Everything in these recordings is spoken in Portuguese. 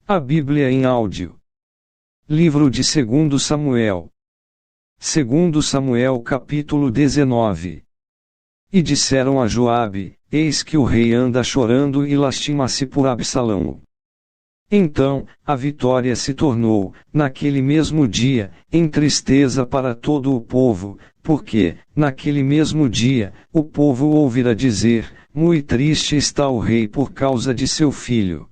A Bíblia em áudio. Livro de 2 Samuel. 2 Samuel capítulo 19. E disseram a Joabe: Eis que o rei anda chorando e lastima-se por Absalão. Então, a vitória se tornou, naquele mesmo dia, em tristeza para todo o povo, porque, naquele mesmo dia, o povo ouvira dizer: Muito triste está o rei por causa de seu filho.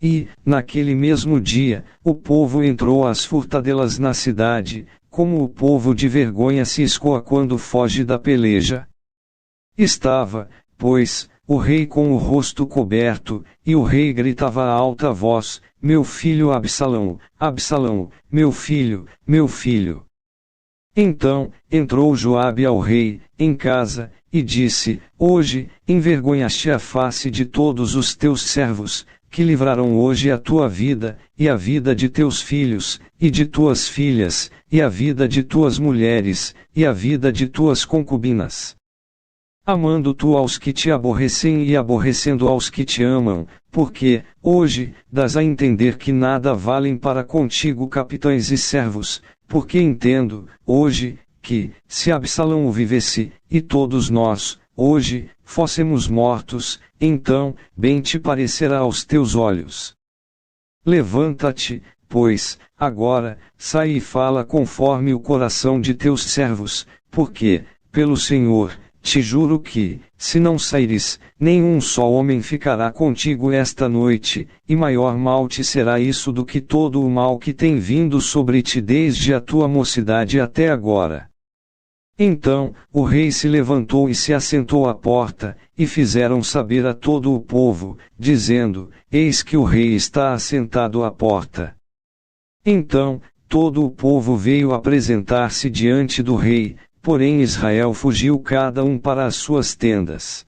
E, naquele mesmo dia, o povo entrou às furtadelas na cidade, como o povo de vergonha se escoa quando foge da peleja. Estava, pois, o rei com o rosto coberto, e o rei gritava a alta voz: Meu filho Absalão, Absalão, meu filho, meu filho. Então, entrou Joabe ao rei, em casa, e disse: Hoje, envergonhaste a face de todos os teus servos, que livraram hoje a tua vida, e a vida de teus filhos, e de tuas filhas, e a vida de tuas mulheres, e a vida de tuas concubinas. Amando tu aos que te aborrecem e aborrecendo aos que te amam, porque, hoje, dás a entender que nada valem para contigo capitães e servos, porque entendo, hoje, que, se Absalão vivesse, e todos nós, hoje, fôssemos mortos, então, bem te parecerá aos teus olhos. Levanta-te, pois, agora, sai e fala conforme o coração de teus servos, porque, pelo Senhor, te juro que, se não saíres, nenhum só homem ficará contigo esta noite, e maior mal te será isso do que todo o mal que tem vindo sobre ti desde a tua mocidade até agora. Então, o rei se levantou e se assentou à porta, e fizeram saber a todo o povo, dizendo: Eis que o rei está assentado à porta. Então, todo o povo veio apresentar-se diante do rei, porém Israel fugiu cada um para as suas tendas.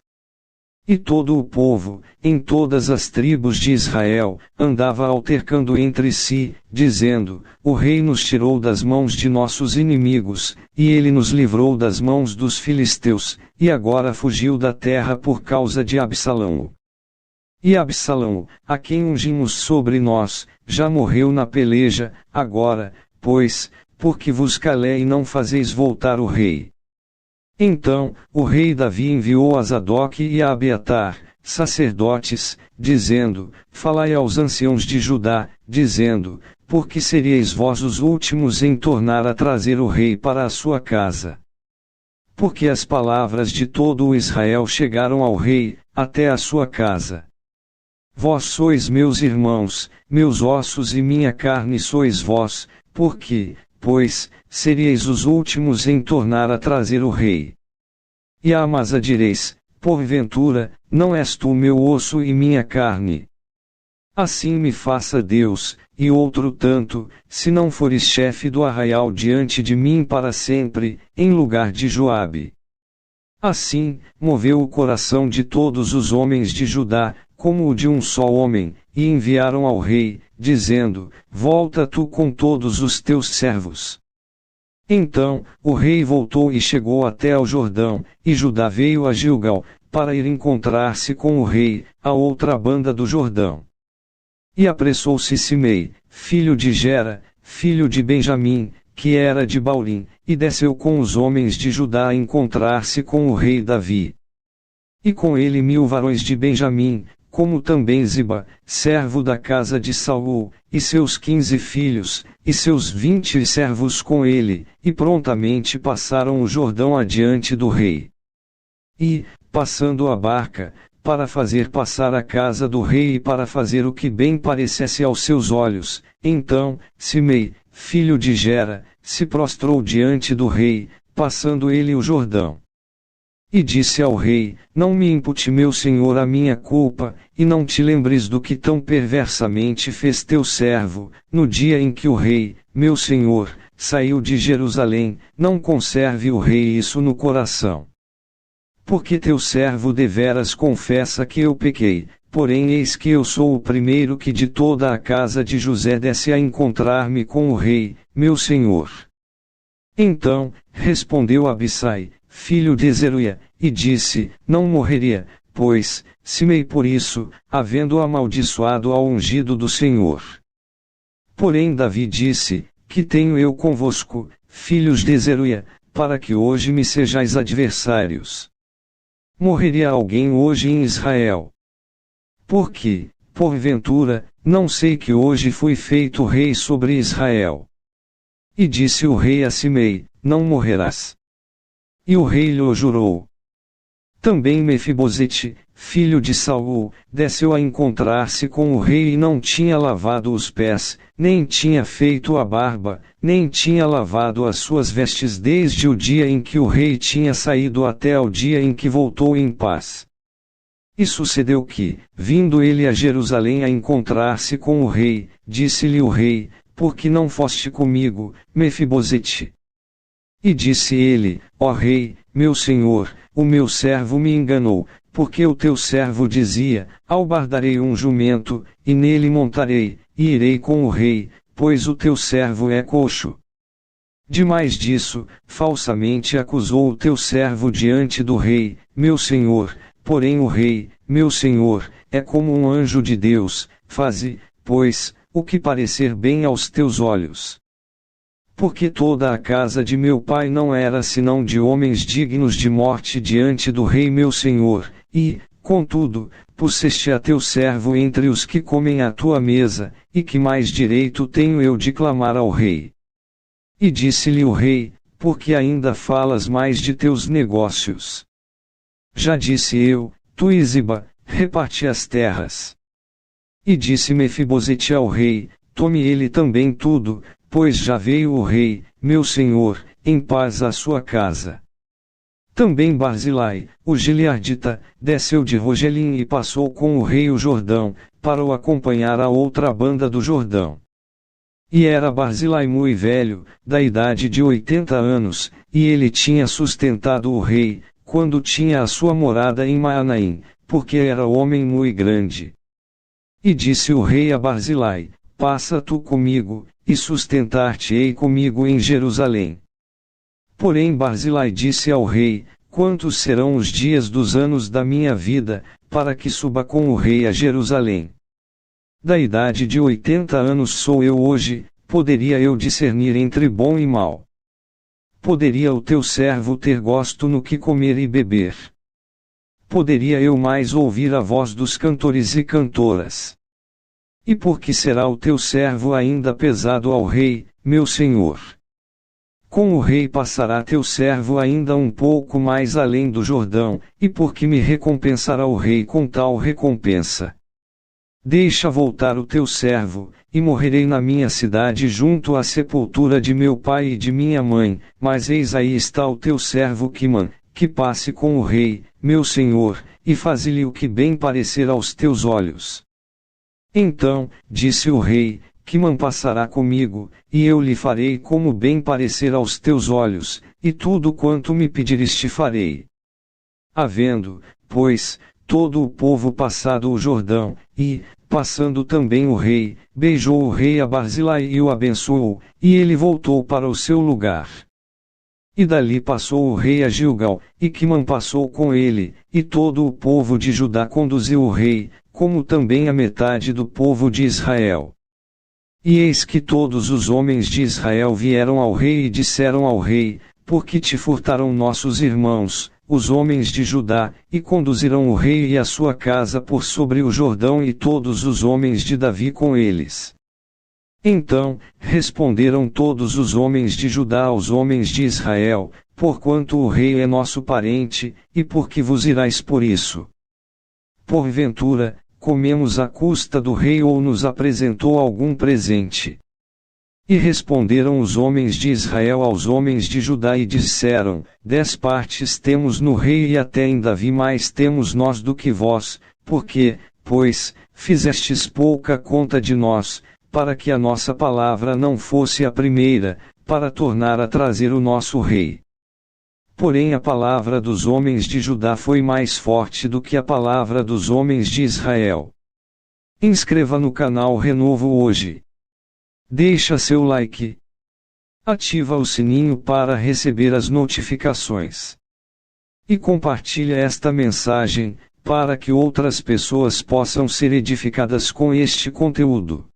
E todo o povo, em todas as tribos de Israel, andava altercando entre si, dizendo: O rei nos tirou das mãos de nossos inimigos, e ele nos livrou das mãos dos filisteus, e agora fugiu da terra por causa de Absalão. E Absalão, a quem ungimos sobre nós, já morreu na peleja, agora, pois, porque vos calei e não fazeis voltar o rei. Então, o rei Davi enviou a Zadok e a Abiatar, sacerdotes, dizendo: Falai aos anciãos de Judá, dizendo: Porque seríeis vós os últimos em tornar a trazer o rei para a sua casa. Porque as palavras de todo o Israel chegaram ao rei, até a sua casa. Vós sois meus irmãos, meus ossos e minha carne sois vós, porque, pois, seríeis os últimos em tornar a trazer o rei. E a Amasa direis: Porventura, não és tu meu osso e minha carne? Assim me faça Deus, e outro tanto, se não fores chefe do arraial diante de mim para sempre, em lugar de Joabe. Assim, moveu o coração de todos os homens de Judá, como o de um só homem, e enviaram ao rei, dizendo: Volta tu com todos os teus servos. Então, o rei voltou e chegou até ao Jordão, e Judá veio a Gilgal, para ir encontrar-se com o rei, à outra banda do Jordão. E apressou-se Simei, filho de Gera, filho de Benjamim, que era de Baurim, e desceu com os homens de Judá a encontrar-se com o rei Davi. E com ele 1000 varões de Benjamim, como também Ziba, servo da casa de Saul, e seus 15 filhos, e seus 20 servos com ele, e prontamente passaram o Jordão adiante do rei. E, passando a barca, para fazer passar a casa do rei e para fazer o que bem parecesse aos seus olhos, então, Simei, filho de Gera, se prostrou diante do rei, passando ele o Jordão. E disse ao rei: Não me impute meu senhor a minha culpa, e não te lembres do que tão perversamente fez teu servo, no dia em que o rei, meu senhor, saiu de Jerusalém, não conserve o rei isso no coração. Porque teu servo deveras confessa que eu pequei, porém eis que eu sou o primeiro que de toda a casa de José desce a encontrar-me com o rei, meu senhor. Então, respondeu Abissai, filho de Zeruia, e disse: Não morreria, pois, Simei por isso, havendo amaldiçoado ao ungido do Senhor. Porém Davi disse: Que tenho eu convosco, filhos de Zeruia, para que hoje me sejais adversários? Morreria alguém hoje em Israel? Porque, porventura, não sei que hoje fui feito rei sobre Israel. E disse o rei a Simei: Não morrerás. E o rei lhe jurou. Também Mefibosete, filho de Saul, desceu a encontrar-se com o rei e não tinha lavado os pés, nem tinha feito a barba, nem tinha lavado as suas vestes desde o dia em que o rei tinha saído até ao dia em que voltou em paz. E sucedeu que, vindo ele a Jerusalém a encontrar-se com o rei, disse-lhe o rei: Por que não foste comigo, Mefibosete? E disse ele: Ó rei, meu senhor, o meu servo me enganou, porque o teu servo dizia: Albardarei um jumento, e nele montarei, e irei com o rei, pois o teu servo é coxo. Demais disso, falsamente acusou o teu servo diante do rei, meu senhor, porém o rei, meu senhor, é como um anjo de Deus, faze, pois, o que parecer bem aos teus olhos. Porque toda a casa de meu pai não era senão de homens dignos de morte diante do rei meu senhor, e, contudo, puseste a teu servo entre os que comem à tua mesa, e que mais direito tenho eu de clamar ao rei? E disse-lhe o rei: Porque ainda falas mais de teus negócios? Já disse eu: Tu e Ziba, reparte as terras. E disse Mefibosete ao rei: Tome ele também tudo, pois já veio o rei, meu senhor, em paz à sua casa. Também Barzilai, o gileadita, desceu de Rogelim e passou com o rei o Jordão, para o acompanhar à outra banda do Jordão. E era Barzilai muito velho, da idade de 80 anos, e ele tinha sustentado o rei, quando tinha a sua morada em Maanaim, porque era homem muito grande. E disse o rei a Barzilai: Passa tu comigo, e sustentar-te-ei comigo em Jerusalém. Porém Barzilai disse ao rei: Quantos serão os dias dos anos da minha vida, para que suba com o rei a Jerusalém? Da idade de 80 anos sou eu hoje, poderia eu discernir entre bom e mal? Poderia o teu servo ter gosto no que comer e beber? Poderia eu mais ouvir a voz dos cantores e cantoras? E por que será o teu servo ainda pesado ao rei, meu senhor? Com o rei passará teu servo ainda um pouco mais além do Jordão, e por que me recompensará o rei com tal recompensa? Deixa voltar o teu servo, e morrerei na minha cidade junto à sepultura de meu pai e de minha mãe, mas eis aí está o teu servo Quiman, que passe com o rei, meu senhor, e faze-lhe o que bem parecer aos teus olhos. Então, disse o rei: Quiman passará comigo, e eu lhe farei como bem parecer aos teus olhos, e tudo quanto me pedires te farei. Havendo, pois, todo o povo passado o Jordão, e, passando também o rei, beijou o rei a Barzilai e o abençoou, e ele voltou para o seu lugar. E dali passou o rei a Gilgal, e Quiman passou com ele, e todo o povo de Judá conduziu o rei, como também a metade do povo de Israel. E eis que todos os homens de Israel vieram ao rei e disseram ao rei: Por que te furtaram nossos irmãos, os homens de Judá, e conduziram o rei e a sua casa por sobre o Jordão e todos os homens de Davi com eles? Então, responderam todos os homens de Judá aos homens de Israel: Porquanto o rei é nosso parente, e por que vos irais por isso? Porventura, comemos à custa do rei ou nos apresentou algum presente? E responderam os homens de Israel aos homens de Judá e disseram: 10 partes temos no rei e até em Davi mais temos nós do que vós, porque, pois, fizestes pouca conta de nós, para que a nossa palavra não fosse a primeira, para tornar a trazer o nosso rei. Porém a palavra dos homens de Judá foi mais forte do que a palavra dos homens de Israel. Inscreva no canal Renovo hoje. Deixa seu like. Ativa o sininho para receber as notificações. E compartilha esta mensagem, para que outras pessoas possam ser edificadas com este conteúdo.